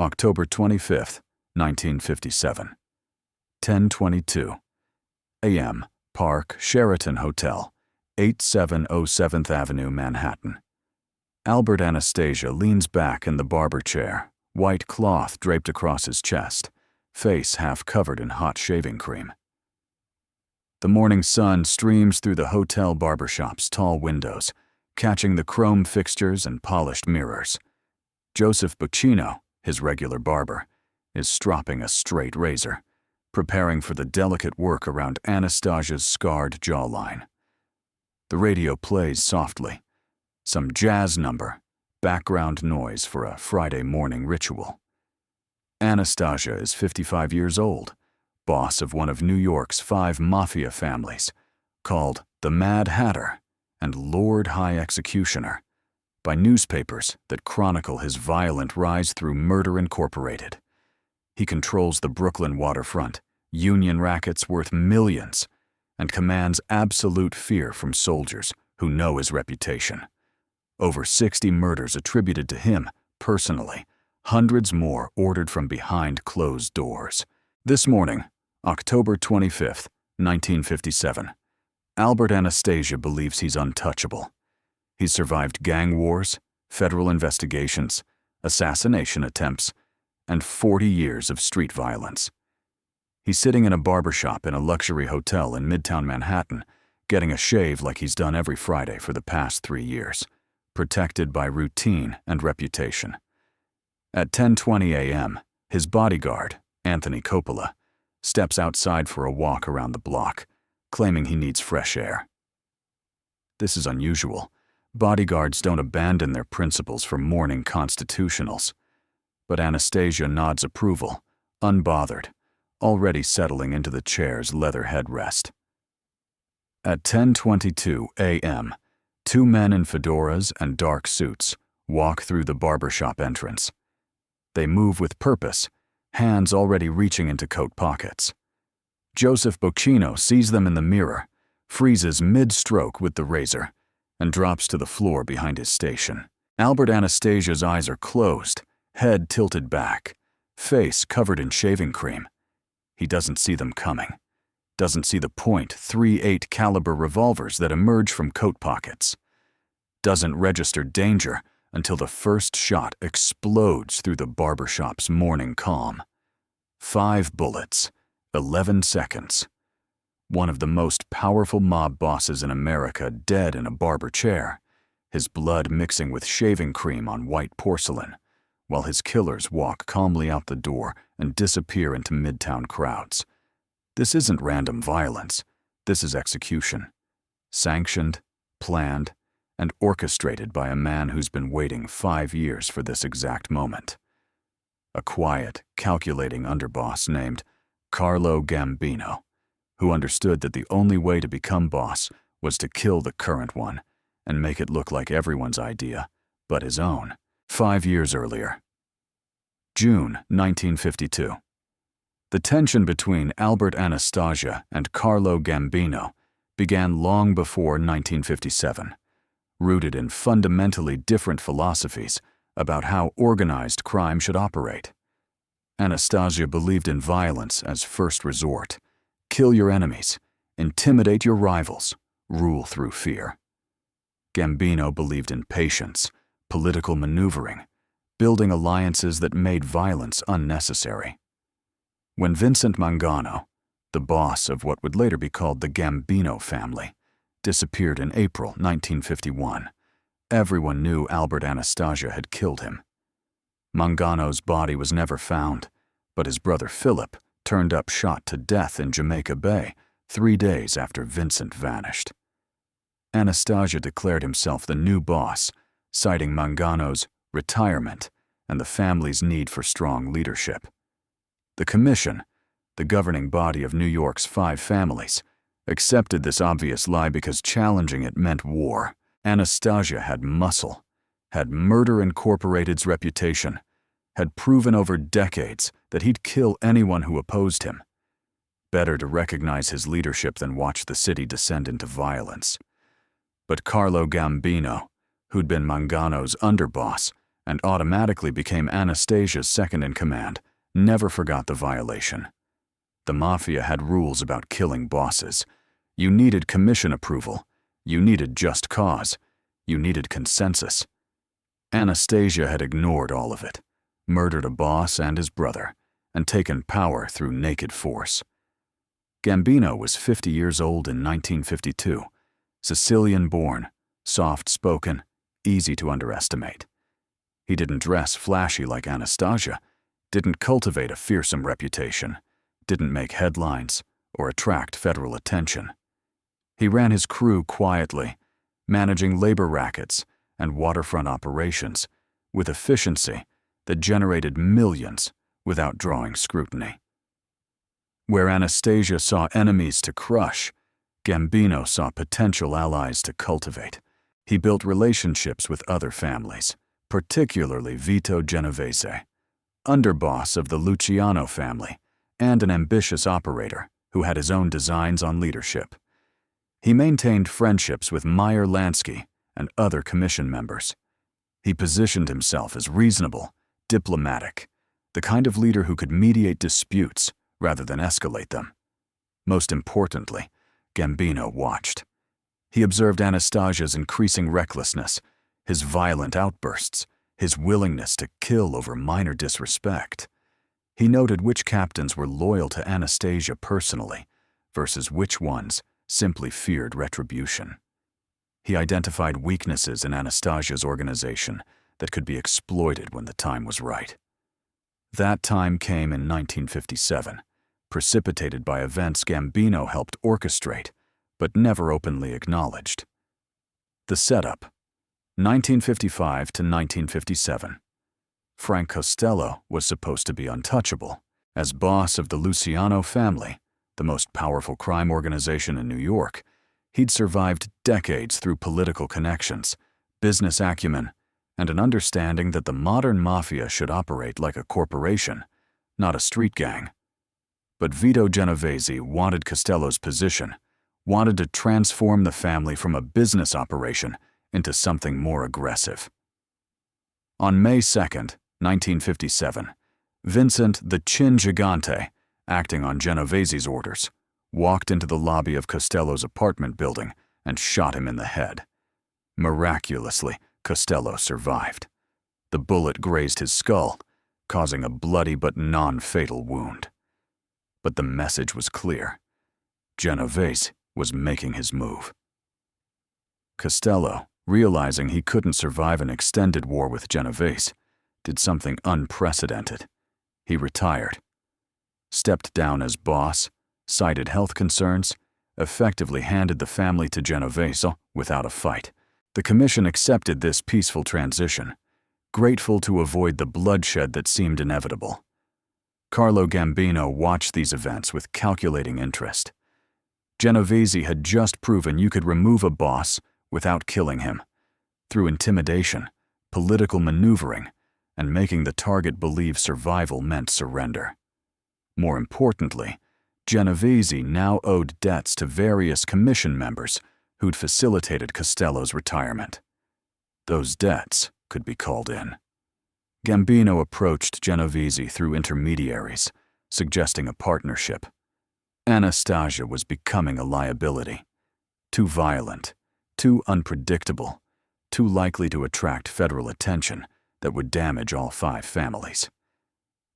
October 25th, 1957. 10:22 a.m. Park Sheraton Hotel, 8707th Avenue, Manhattan. Albert Anastasia leans back in the barber chair, white cloth draped across his chest, face half covered in hot shaving cream. The morning sun streams through the hotel barbershop's tall windows, catching the chrome fixtures and polished mirrors. Joseph Buccino, his regular barber, is stropping a straight razor, preparing for the delicate work around Anastasia's scarred jawline. The radio plays softly, some jazz number, background noise for a Friday morning ritual. Anastasia is 55 years old, boss of one of New York's 5 mafia families, called the Mad Hatter and Lord High Executioner, by newspapers that chronicle his violent rise through Murder Incorporated. He controls the Brooklyn waterfront, union rackets worth millions, and commands absolute fear from soldiers who know his reputation. Over 60 murders attributed to him personally, hundreds more ordered from behind closed doors. This morning, October 25th, 1957, Albert Anastasia believes he's untouchable. He's survived gang wars, federal investigations, assassination attempts, and 40 years of street violence. He's sitting in a barbershop in a luxury hotel in Midtown Manhattan, getting a shave like he's done every Friday for the past 3 years, protected by routine and reputation. At 10:20 a.m., his bodyguard, Anthony Coppola, steps outside for a walk around the block, claiming he needs fresh air. This is unusual. Bodyguards don't abandon their principles for morning constitutionals. But Anastasia nods approval, unbothered, already settling into the chair's leather headrest. At 10:22 a.m., 2 men in fedoras and dark suits walk through the barbershop entrance. They move with purpose, hands already reaching into coat pockets. Joseph Buccino sees them in the mirror, freezes mid-stroke with the razor, and drops to the floor behind his station. Albert Anastasia's eyes are closed, head tilted back, face covered in shaving cream. He doesn't see them coming, doesn't see the .38 caliber revolvers that emerge from coat pockets, doesn't register danger until the first shot explodes through the barbershop's morning calm. 5 bullets, 11 seconds. One of the most powerful mob bosses in America dead in a barber chair, his blood mixing with shaving cream on white porcelain, while his killers walk calmly out the door and disappear into midtown crowds. This isn't random violence. This is execution. Sanctioned, planned, and orchestrated by a man who's been waiting 5 years for this exact moment. A quiet, calculating underboss named Carlo Gambino, who understood that the only way to become boss was to kill the current one and make it look like everyone's idea, but his own. 5 years earlier. June 1952. The tension between Albert Anastasia and Carlo Gambino began long before 1957, rooted in fundamentally different philosophies about how organized crime should operate. Anastasia believed in violence as first resort. Kill your enemies, intimidate your rivals, rule through fear. Gambino believed in patience, political maneuvering, building alliances that made violence unnecessary. When Vincent Mangano, the boss of what would later be called the Gambino family, disappeared in April 1951, everyone knew Albert Anastasia had killed him. Mangano's body was never found, but his brother Philip turned up shot to death in Jamaica Bay 3 days after Vincent vanished. Anastasia declared himself the new boss, citing Mangano's retirement and the family's need for strong leadership. The Commission, the governing body of New York's 5 families, accepted this obvious lie because challenging it meant war. Anastasia had muscle, had Murder Incorporated's reputation, had proven over decades that he'd kill anyone who opposed him. Better to recognize his leadership than watch the city descend into violence. But Carlo Gambino, who'd been Mangano's underboss, and automatically became Anastasia's second-in-command, never forgot the violation. The Mafia had rules about killing bosses. You needed commission approval. You needed just cause. You needed consensus. Anastasia had ignored all of it, murdered a boss and his brother, and taken power through naked force. Gambino was 50 years old in 1952, Sicilian-born, soft-spoken, easy to underestimate. He didn't dress flashy like Anastasia, didn't cultivate a fearsome reputation, didn't make headlines or attract federal attention. He ran his crew quietly, managing labor rackets and waterfront operations with efficiency that generated millions without drawing scrutiny. Where Anastasia saw enemies to crush, Gambino saw potential allies to cultivate. He built relationships with other families, particularly Vito Genovese, underboss of the Luciano family, and an ambitious operator who had his own designs on leadership. He maintained friendships with Meyer Lansky and other commission members. He positioned himself as reasonable, diplomatic, the kind of leader who could mediate disputes rather than escalate them. Most importantly, Gambino watched. He observed Anastasia's increasing recklessness, his violent outbursts, his willingness to kill over minor disrespect. He noted which captains were loyal to Anastasia personally versus which ones simply feared retribution. He identified weaknesses in Anastasia's organization that could be exploited when the time was right. That time came in 1957, precipitated by events Gambino helped orchestrate, but never openly acknowledged. The setup, 1955 to 1957. Frank Costello was supposed to be untouchable. As boss of the Luciano family, the most powerful crime organization in New York, he'd survived decades through political connections, business acumen, and an understanding that the modern mafia should operate like a corporation, not a street gang. But Vito Genovese wanted Costello's position, wanted to transform the family from a business operation into something more aggressive. On May 2, 1957, Vincent the Chin Gigante, acting on Genovese's orders, walked into the lobby of Costello's apartment building and shot him in the head. Miraculously, Costello survived. The bullet grazed his skull, causing a bloody but non-fatal wound. But the message was clear. Genovese was making his move. Costello, realizing he couldn't survive an extended war with Genovese, did something unprecedented. He retired, stepped down as boss, cited health concerns, effectively handed the family to Genovese without a fight. The commission accepted this peaceful transition, grateful to avoid the bloodshed that seemed inevitable. Carlo Gambino watched these events with calculating interest. Genovese had just proven you could remove a boss without killing him, through intimidation, political maneuvering, and making the target believe survival meant surrender. More importantly, Genovese now owed debts to various commission members who'd facilitated Costello's retirement. Those debts could be called in. Gambino approached Genovese through intermediaries, suggesting a partnership. Anastasia was becoming a liability. Too violent, too unpredictable, too likely to attract federal attention that would damage all 5 families.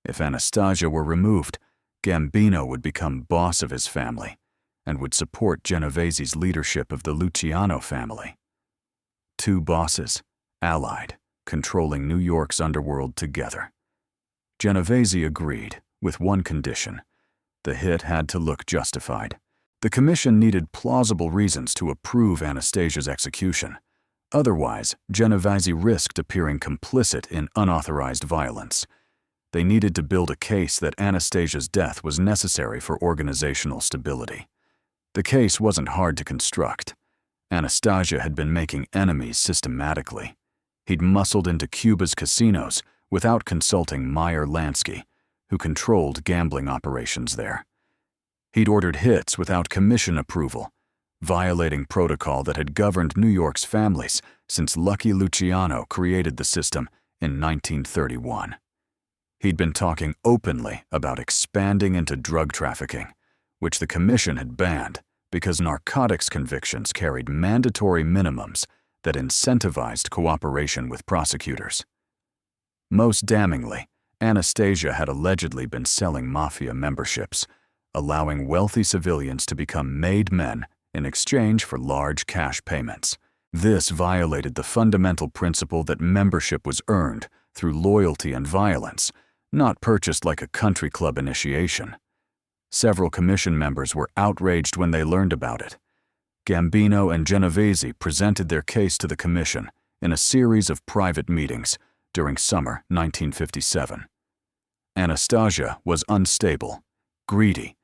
If Anastasia were removed, Gambino would become boss of his family and would support Genovese's leadership of the Luciano family. 2 bosses, allied, controlling New York's underworld together. Genovese agreed, with one condition. The hit had to look justified. The commission needed plausible reasons to approve Anastasia's execution. Otherwise, Genovese risked appearing complicit in unauthorized violence. They needed to build a case that Anastasia's death was necessary for organizational stability. The case wasn't hard to construct. Anastasia had been making enemies systematically. He'd muscled into Cuba's casinos without consulting Meyer Lansky, who controlled gambling operations there. He'd ordered hits without commission approval, violating protocol that had governed New York's families since Lucky Luciano created the system in 1931. He'd been talking openly about expanding into drug trafficking, which the commission had banned because narcotics convictions carried mandatory minimums that incentivized cooperation with prosecutors. Most damningly, Anastasia had allegedly been selling mafia memberships, allowing wealthy civilians to become made men in exchange for large cash payments. This violated the fundamental principle that membership was earned through loyalty and violence, not purchased like a country club initiation. Several commission members were outraged when they learned about it. Gambino and Genovese presented their case to the commission in a series of private meetings during summer 1957. Anastasia was unstable, greedy,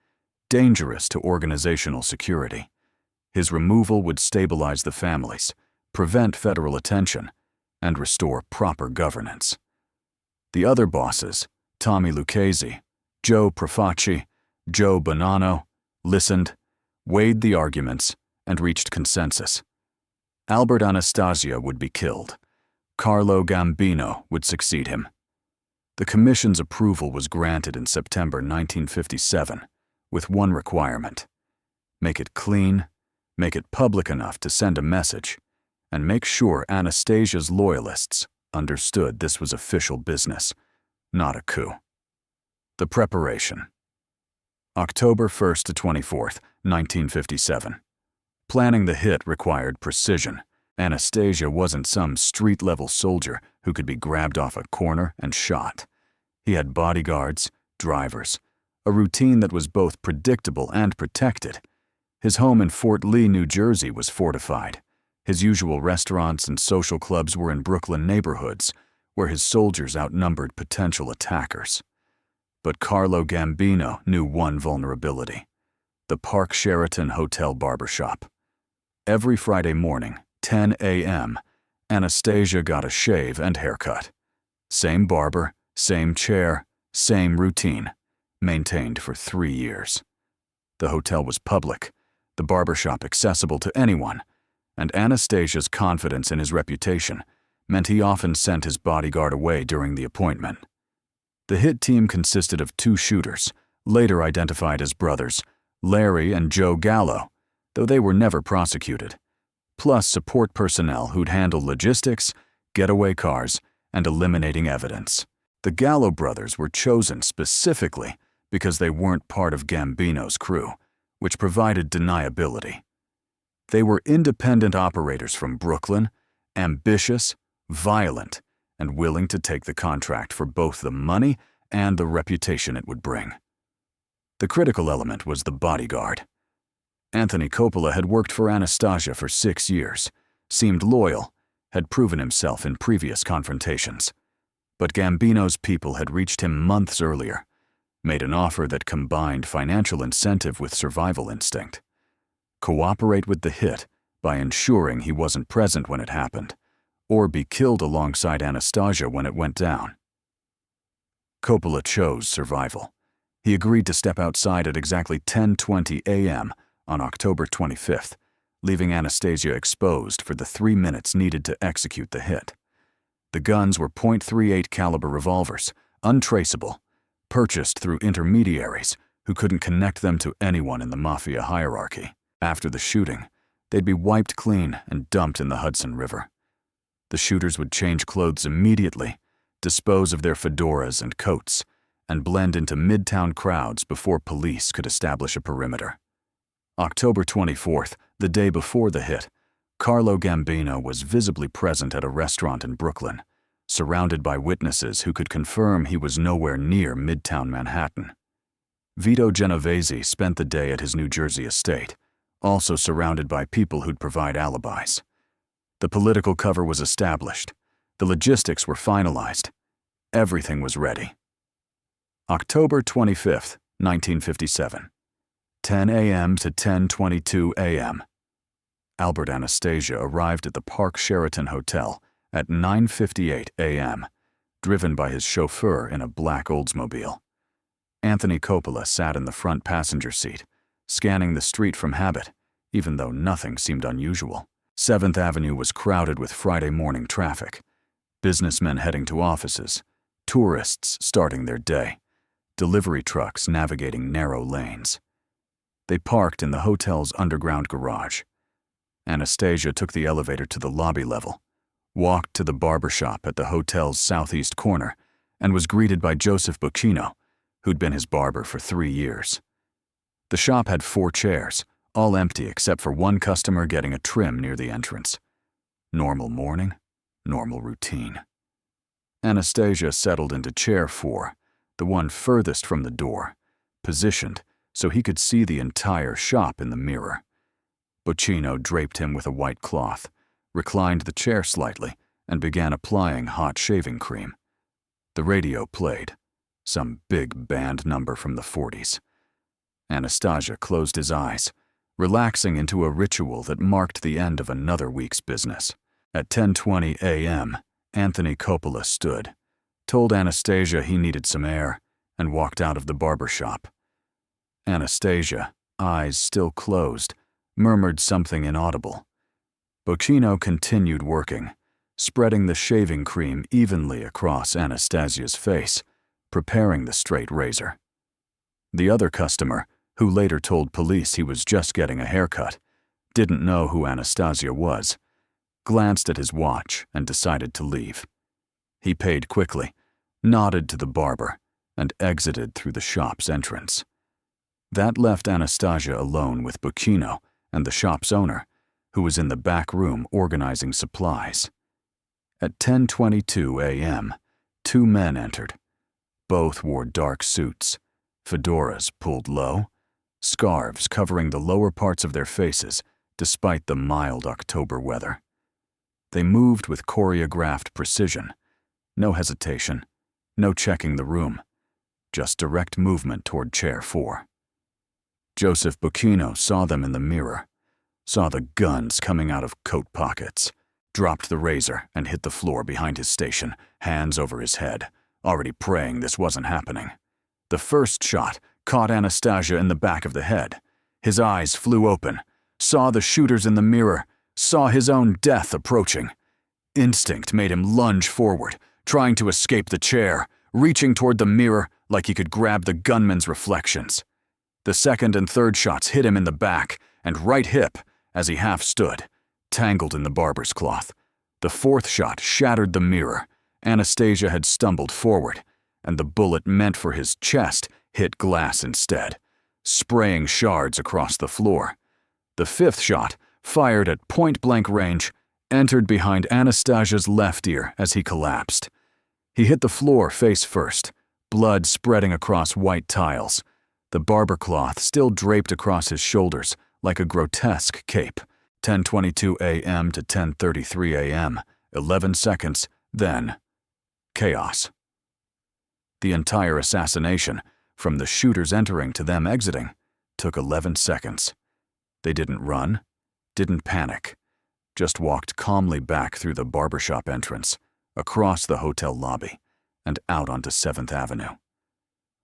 dangerous to organizational security. His removal would stabilize the families, prevent federal attention, and restore proper governance. The other bosses, Tommy Lucchese, Joe Profaci, Joe Bonanno, listened, weighed the arguments, and reached consensus. Albert Anastasia would be killed. Carlo Gambino would succeed him. The commission's approval was granted in September 1957, with one requirement: make it clean, make it public enough to send a message, and make sure Anastasia's loyalists understood this was official business, not a coup. The preparation. October 1st to 24th, 1957. Planning the hit required precision. Anastasia wasn't some street-level soldier who could be grabbed off a corner and shot. He had bodyguards, drivers, a routine that was both predictable and protected. His home in Fort Lee, New Jersey was fortified. His usual restaurants and social clubs were in Brooklyn neighborhoods, where his soldiers outnumbered potential attackers. But Carlo Gambino knew one vulnerability: the Park Sheraton Hotel barbershop. Every Friday morning, 10 a.m., Anastasia got a shave and haircut. Same barber, same chair, same routine, maintained for 3 years. The hotel was public, the barbershop accessible to anyone, and Anastasia's confidence in his reputation meant he often sent his bodyguard away during the appointment. The hit team consisted of 2 shooters, later identified as brothers, Larry and Joe Gallo, though they were never prosecuted, plus support personnel who'd handle logistics, getaway cars, and eliminating evidence. The Gallo brothers were chosen specifically because they weren't part of Gambino's crew, which provided deniability. They were independent operators from Brooklyn, ambitious, violent, and willing to take the contract for both the money and the reputation it would bring. The critical element was the bodyguard. Anthony Coppola had worked for Anastasia for 6 years, seemed loyal, had proven himself in previous confrontations. But Gambino's people had reached him months earlier, made an offer that combined financial incentive with survival instinct. Cooperate with the hit by ensuring he wasn't present when it happened, or be killed alongside Anastasia when it went down. Coppola chose survival. He agreed to step outside at exactly 10:20 a.m. on October 25th, leaving Anastasia exposed for the 3 minutes needed to execute the hit. The guns were .38 caliber revolvers, untraceable, purchased through intermediaries who couldn't connect them to anyone in the mafia hierarchy. After the shooting, they'd be wiped clean and dumped in the Hudson River. The shooters would change clothes immediately, dispose of their fedoras and coats, and blend into midtown crowds before police could establish a perimeter. October 24th, the day before the hit, Carlo Gambino was visibly present at a restaurant in Brooklyn, surrounded by witnesses who could confirm he was nowhere near Midtown Manhattan. Vito Genovese spent the day at his New Jersey estate, also surrounded by people who'd provide alibis. The political cover was established. The logistics were finalized. Everything was ready. October 25th, 1957. 10 a.m. to 10:22 a.m. Albert Anastasia arrived at the Park Sheraton Hotel at 9:58 a.m., driven by his chauffeur in a black Oldsmobile. Anthony Coppola sat in the front passenger seat, scanning the street from habit, even though nothing seemed unusual. 7th Avenue was crowded with Friday morning traffic. Businessmen heading to offices, tourists starting their day, delivery trucks navigating narrow lanes. They parked in the hotel's underground garage. Anastasia took the elevator to the lobby level, walked to the barber shop at the hotel's southeast corner, and was greeted by Joseph Buccino, who'd been his barber for 3 years. The shop had 4 chairs, all empty except for one customer getting a trim near the entrance. Normal morning, normal routine. Anastasia settled into chair 4, the one furthest from the door, positioned so he could see the entire shop in the mirror. Buccino draped him with a white cloth, reclined the chair slightly, and began applying hot shaving cream. The radio played, some big band number from the 40s. Anastasia closed his eyes, relaxing into a ritual that marked the end of another week's business. At 10:20 a.m., Anthony Coppola stood, told Anastasia he needed some air, and walked out of the barber shop. Anastasia, eyes still closed, murmured something inaudible. Buccino continued working, spreading the shaving cream evenly across Anastasia's face, preparing the straight razor. The other customer, who later told police he was just getting a haircut, didn't know who Anastasia was, glanced at his watch and decided to leave. He paid quickly, nodded to the barber, and exited through the shop's entrance. That left Anastasia alone with Buccino and the shop's owner, who was in the back room organizing supplies. At 10:22 a.m., 2 men entered. Both wore dark suits, fedoras pulled low, scarves covering the lower parts of their faces despite the mild October weather. They moved with choreographed precision, no hesitation, no checking the room, just direct movement toward chair 4. Joseph Buccino saw them in the mirror, saw the guns coming out of coat pockets, dropped the razor and hit the floor behind his station, hands over his head, already praying this wasn't happening. The first shot caught Anastasia in the back of the head. His eyes flew open, saw the shooters in the mirror, saw his own death approaching. Instinct made him lunge forward, trying to escape the chair, reaching toward the mirror like he could grab the gunman's reflections. The second and third shots hit him in the back and right hip as he half stood, tangled in the barber's cloth. The fourth shot shattered the mirror. Anastasia had stumbled forward, and the bullet meant for his chest hit glass instead, spraying shards across the floor. The fifth shot, fired at point-blank range, entered behind Anastasia's left ear as he collapsed. He hit the floor face first, blood spreading across white tiles, the barber cloth still draped across his shoulders like a grotesque cape. 10:22 a.m. to 10:33 a.m., 11 seconds, then chaos. The entire assassination, from the shooters entering to them exiting, took 11 seconds. They didn't run, didn't panic, just walked calmly back through the barbershop entrance, across the hotel lobby, and out onto 7th Avenue.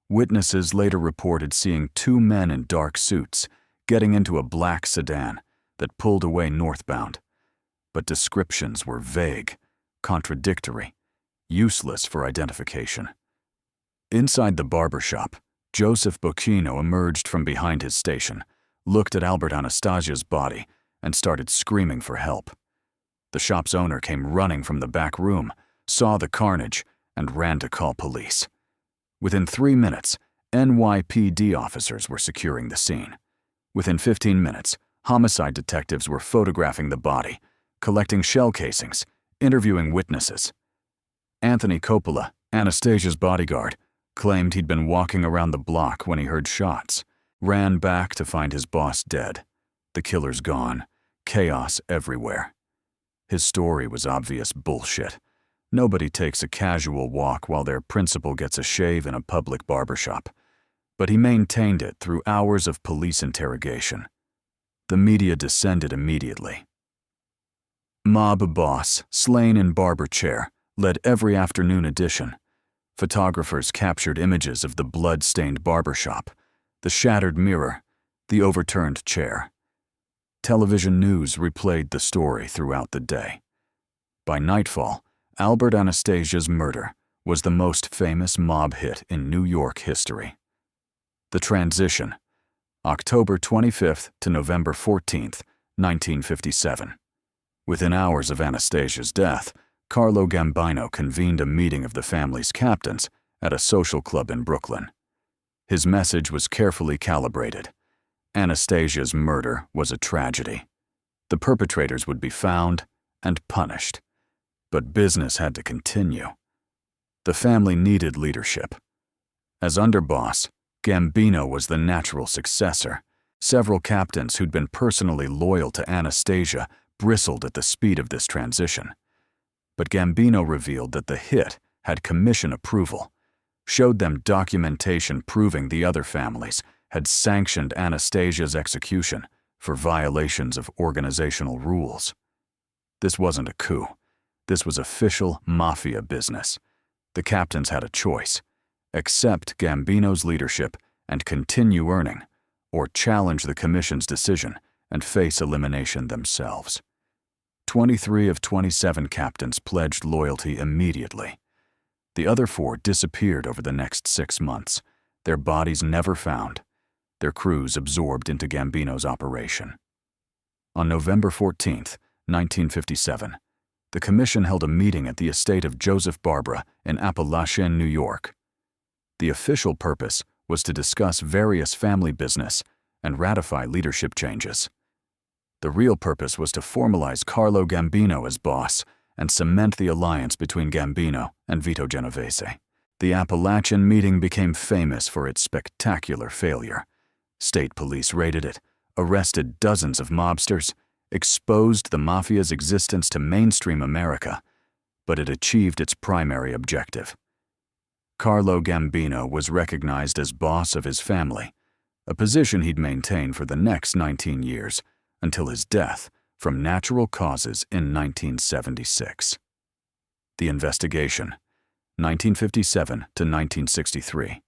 Witnesses later reported seeing 2 men in dark suits getting into a black sedan that pulled away northbound, but descriptions were vague, contradictory, useless for identification. Inside the barbershop, Joseph Buccino emerged from behind his station, looked at Albert Anastasia's body, and started screaming for help. The shop's owner came running from the back room, saw the carnage, and ran to call police. Within 3 minutes, NYPD officers were securing the scene. Within 15 minutes, homicide detectives were photographing the body, collecting shell casings, interviewing witnesses. Anthony Coppola, Anastasia's bodyguard, claimed he'd been walking around the block when he heard shots, ran back to find his boss dead, the killers gone, chaos everywhere. His story was obvious bullshit. Nobody takes a casual walk while their principal gets a shave in a public barbershop. But he maintained it through hours of police interrogation. The media descended immediately. Mob boss, slain in barber chair, led every afternoon edition. Photographers captured images of the blood-stained barbershop, the shattered mirror, the overturned chair. Television news replayed the story throughout the day. By nightfall, Albert Anastasia's murder was the most famous mob hit in New York history. The transition, October 25th to November 14th, 1957. Within hours of Anastasia's death, Carlo Gambino convened a meeting of the family's captains at a social club in Brooklyn. His message was carefully calibrated. Anastasia's murder was a tragedy. The perpetrators would be found and punished. But business had to continue. The family needed leadership. As underboss, Gambino was the natural successor. Several captains who'd been personally loyal to Anastasia bristled at the speed of this transition. But Gambino revealed that the hit had commission approval, showed them documentation proving the other families had sanctioned Anastasia's execution for violations of organizational rules. This wasn't a coup. This was official mafia business. The captains had a choice: accept Gambino's leadership and continue earning, or challenge the commission's decision and face elimination themselves. 23 of 27 captains pledged loyalty immediately. The other 4 disappeared over the next 6 months, their bodies never found, their crews absorbed into Gambino's operation. On November 14th, 1957, the commission held a meeting at the estate of Joseph Barber in Appalachian, New York. The official purpose was to discuss various family business and ratify leadership changes. The real purpose was to formalize Carlo Gambino as boss and cement the alliance between Gambino and Vito Genovese. The Appalachian meeting became famous for its spectacular failure. State police raided it, arrested dozens of mobsters, exposed the mafia's existence to mainstream America, but it achieved its primary objective. Carlo Gambino was recognized as boss of his family, a position he'd maintain for the next 19 years, until his death from natural causes in 1976. The investigation, 1957 to 1963.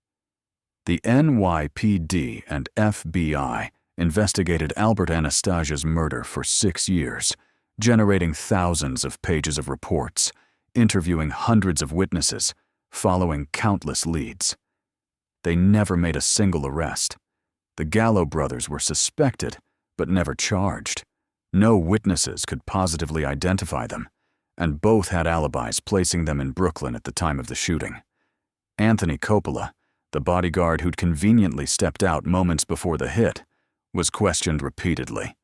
The NYPD and FBI investigated Albert Anastasia's murder for 6 years, generating thousands of pages of reports, interviewing hundreds of witnesses, following countless leads. They never made a single arrest. The Gallo brothers were suspected, but never charged. No witnesses could positively identify them, and both had alibis placing them in Brooklyn at the time of the shooting. Anthony Coppola, the bodyguard who'd conveniently stepped out moments before the hit, was questioned repeatedly.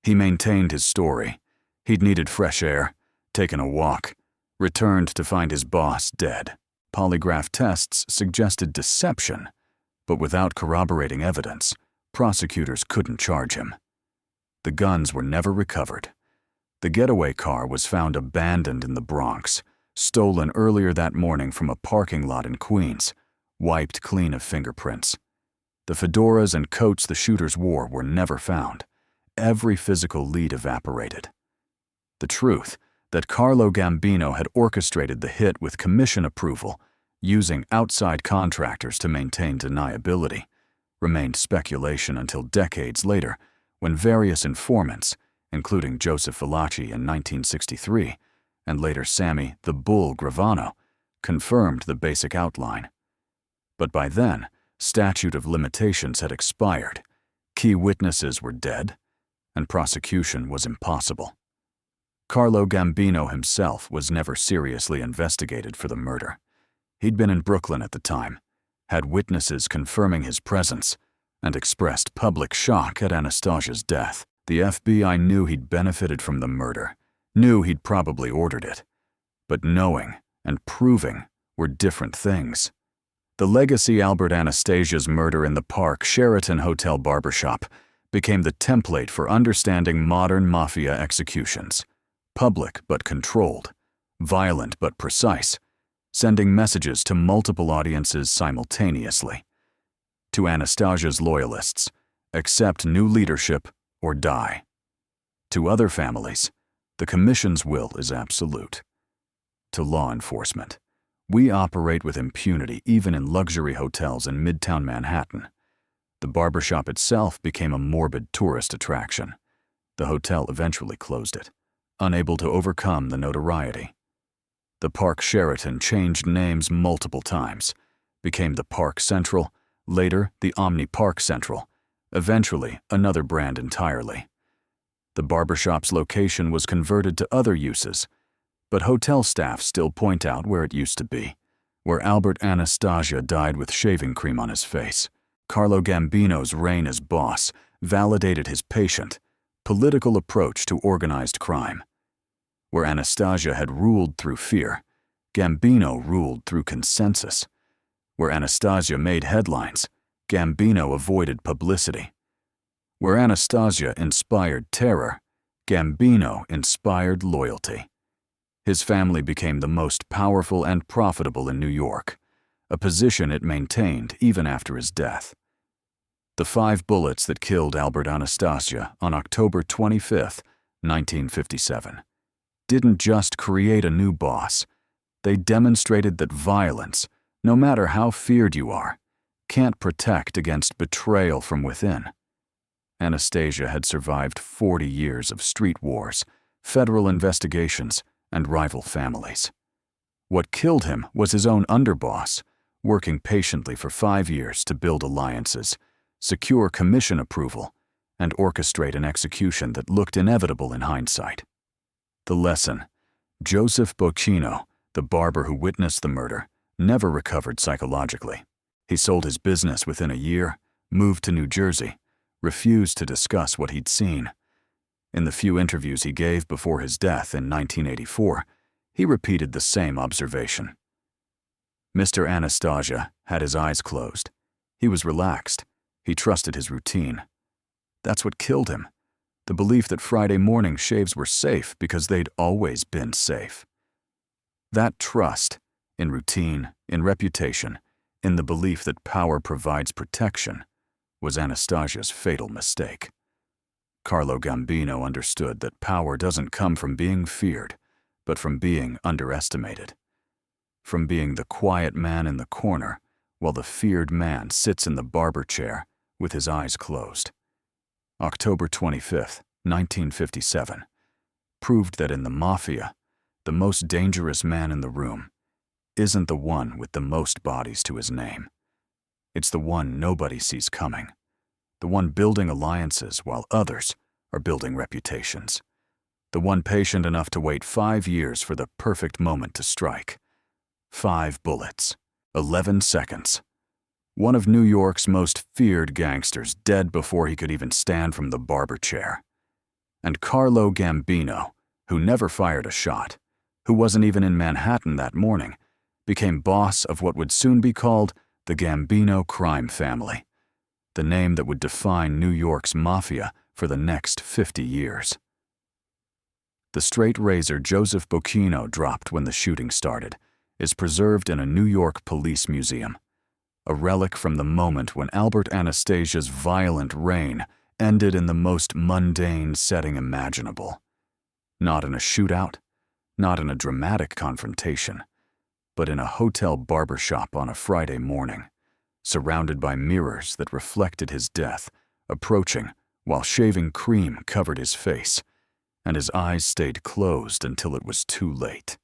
He maintained his story. He'd needed fresh air, taken a walk, returned to find his boss dead. Polygraph tests suggested deception, but without corroborating evidence, prosecutors couldn't charge him. The guns were never recovered. The getaway car was found abandoned in the Bronx, stolen earlier that morning from a parking lot in Queens, wiped clean of fingerprints. The fedoras and coats the shooters wore were never found. Every physical lead evaporated. The truth that Carlo Gambino had orchestrated the hit with commission approval, using outside contractors to maintain deniability, remained speculation until decades later, when various informants, including Joseph Valachi in 1963, and later Sammy "the Bull" Gravano, confirmed the basic outline. But by then, statute of limitations had expired, key witnesses were dead, and prosecution was impossible. Carlo Gambino himself was never seriously investigated for the murder. He'd been in Brooklyn at the time, had witnesses confirming his presence, and expressed public shock at Anastasia's death. The FBI knew he'd benefited from the murder, knew he'd probably ordered it. But knowing and proving were different things. The legacy Albert Anastasia's murder in the Park Sheraton Hotel barbershop became the template for understanding modern mafia executions. Public but controlled, violent but precise, sending messages to multiple audiences simultaneously. To Anastasia's loyalists, accept new leadership or die. To other families, the commission's will is absolute. To law enforcement, we operate with impunity even in luxury hotels in Midtown Manhattan. The barbershop itself became a morbid tourist attraction. The hotel eventually closed it, unable to overcome the notoriety. The Park Sheraton changed names multiple times, became the Park Central, later the Omni Park Central, eventually another brand entirely. The barbershop's location was converted to other uses, but hotel staff still point out where it used to be, where Albert Anastasia died with shaving cream on his face. Carlo Gambino's reign as boss validated his patient, political approach to organized crime. Where Anastasia had ruled through fear, Gambino ruled through consensus. Where Anastasia made headlines, Gambino avoided publicity. Where Anastasia inspired terror, Gambino inspired loyalty. His family became the most powerful and profitable in New York, a position it maintained even after his death. The 5 bullets that killed Albert Anastasia on October 25, 1957, didn't just create a new boss. They demonstrated that violence, no matter how feared you are, can't protect against betrayal from within. Anastasia had survived 40 years of street wars, federal investigations, and rival families. What killed him was his own underboss, working patiently for 5 years to build alliances, secure commission approval, and orchestrate an execution that looked inevitable in hindsight. The lesson: Joseph Bocchino, the barber who witnessed the murder, never recovered psychologically. He sold his business within a year, moved to New Jersey, refused to discuss what he'd seen. In the few interviews he gave before his death in 1984, he repeated the same observation. Mr. Anastasia had his eyes closed. He was relaxed. He trusted his routine. That's what killed him, the belief that Friday morning shaves were safe because they'd always been safe. That trust, in routine, in reputation, in the belief that power provides protection, was Anastasia's fatal mistake. Carlo Gambino understood that power doesn't come from being feared, but from being underestimated. From being the quiet man in the corner, while the feared man sits in the barber chair with his eyes closed. October 25, 1957, proved that in the Mafia, the most dangerous man in the room isn't the one with the most bodies to his name. It's the one nobody sees coming, the one building alliances while others are building reputations, the one patient enough to wait 5 years for the perfect moment to strike. 5 bullets, 11 seconds. One of New York's most feared gangsters dead before he could even stand from the barber chair. And Carlo Gambino, who never fired a shot, who wasn't even in Manhattan that morning, became boss of what would soon be called the Gambino crime family, the name that would define New York's mafia for the next 50 years. The straight razor Joseph Bocchino dropped when the shooting started is preserved in a New York police museum, a relic from the moment when Albert Anastasia's violent reign ended in the most mundane setting imaginable. Not in a shootout, not in a dramatic confrontation, but in a hotel barbershop on a Friday morning, surrounded by mirrors that reflected his death, approaching while shaving cream covered his face, and his eyes stayed closed until it was too late.